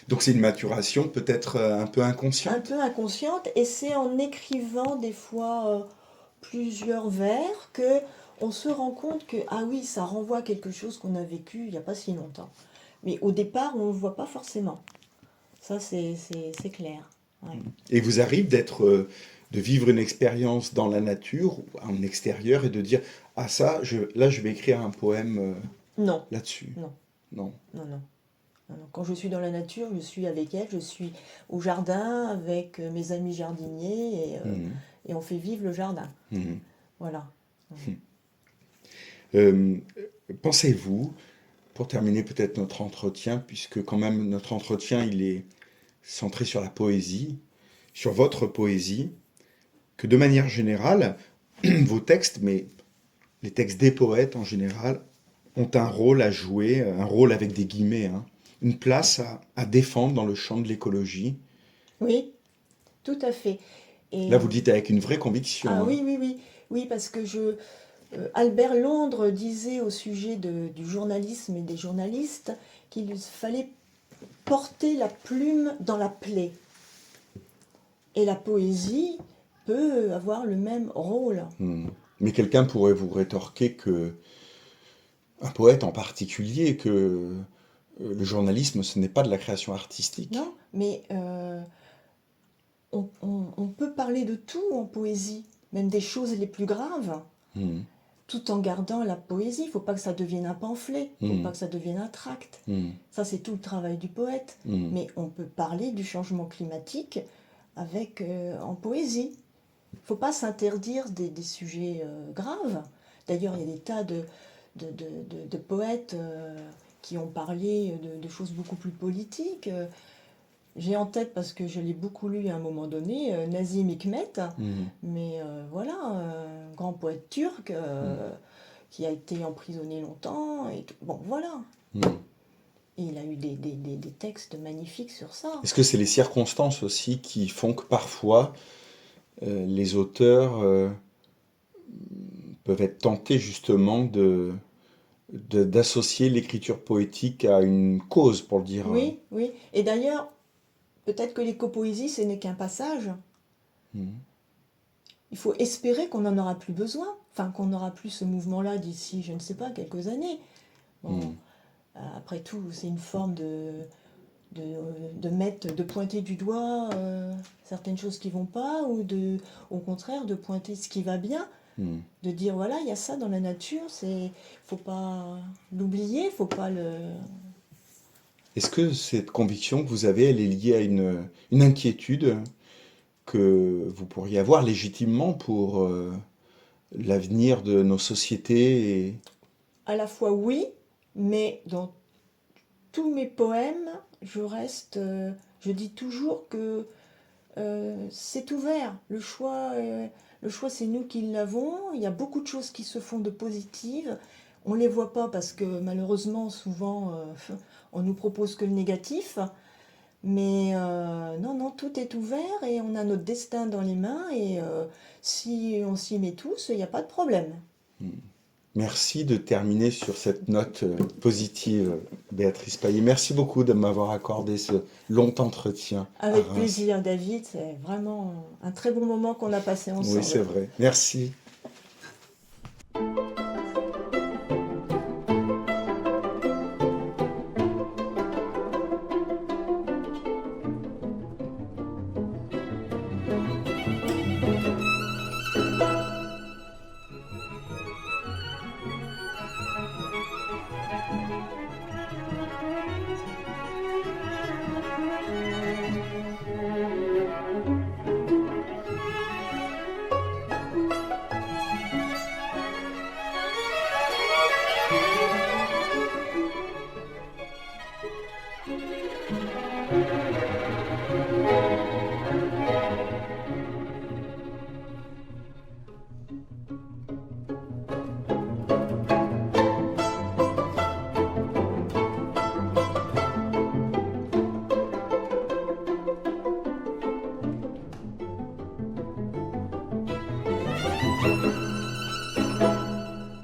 Donc c'est une maturation peut-être un peu un inconsciente. peu inconsciente, et c'est en écrivant des fois plusieurs vers que on se rend compte que ah oui, ça renvoie à quelque chose qu'on a vécu il n'y a pas si longtemps. Mais au départ, on ne le voit pas forcément. Ça, c'est clair. Ouais. Et vous arrive de vivre une expérience dans la nature, ou en extérieur, et de dire, ah ça, là je vais écrire un poème Non, là-dessus. non, Non. non, non, non, non. Quand je suis dans la nature, je suis avec elle, je suis au jardin avec mes amis jardiniers Mhm. et on fait vivre le jardin. Mhm. Voilà. Euh, Pensez-vous, pour terminer peut-être notre entretien, puisque quand même notre entretien il est centré sur la poésie, sur votre poésie, que de manière générale, vos textes, mais les textes des poètes en général, ont un rôle à jouer, un rôle avec des guillemets, hein, une place à défendre dans le champ de l'écologie. Oui, tout à fait. Là, Et vous le dites avec une vraie ah conviction, hein. oui, oui, oui, oui, parce que Albert Londres disait au sujet du journalisme et des journalistes qu'il fallait porter la plume dans la plaie. Et la poésie peut avoir le même rôle. Hmm. Mais quelqu'un pourrait vous rétorquer que, un poète en particulier, que le journalisme, ce n'est pas de la création artistique. Non, mais on peut parler de tout en poésie, même des choses les plus graves, Hmm. tout en gardant la poésie. Il ne faut pas que ça devienne un pamphlet, il ne faut Hmm. pas que ça devienne un tract. Hmm. Ça, c'est tout le travail du poète. Hmm. Mais on peut parler du changement climatique en poésie. Il ne faut pas s'interdire des sujets graves. D'ailleurs, il y a des tas de poètes qui ont parlé de choses beaucoup plus politiques. J'ai en tête, parce que je l'ai beaucoup lu à un moment donné, Nazım Hikmet, Hmm. mais voilà, grand poète turc Hmm. qui a été emprisonné longtemps. Et bon, voilà. Hmm. Et il a eu des textes magnifiques sur ça. Est-ce que c'est les circonstances aussi qui font que parfois les auteurs peuvent être tentés justement d'associer l'écriture poétique à une cause, pour le dire. Oui, oui. Et d'ailleurs, peut-être que l'écopoésie, ce n'est qu'un passage. Hmm. Il faut espérer qu'on n'en aura plus besoin, enfin qu'on n'aura plus ce mouvement-là d'ici, je ne sais pas, quelques années. Bon, Hmm. Après tout, c'est une forme de, de pointer du doigt certaines choses qui vont pas, ou au contraire, de pointer ce qui va bien, Hmm. de dire voilà, il y a ça dans la nature, faut pas l'oublier, faut pas le. Est-ce que cette conviction que vous avez, elle est liée à une inquiétude que vous pourriez avoir légitimement pour l'avenir de nos sociétés À la fois oui, mais dans tous mes poèmes, je dis toujours que c'est ouvert. Le choix, c'est nous qui l'avons. Il y a beaucoup de choses qui se font de positives. On ne les voit pas parce que malheureusement, souvent, on nous propose que le négatif. Mais non, non, tout est ouvert et on a notre destin dans les mains. Et si on s'y met tous, il n'y a pas de problème. Merci de terminer sur cette note positive, Béatrice Payet. Merci beaucoup de m'avoir accordé ce long entretien à Avec Reims. plaisir, David. C'est vraiment un très bon moment qu'on a passé Oui, c'est ensemble. vrai. Merci.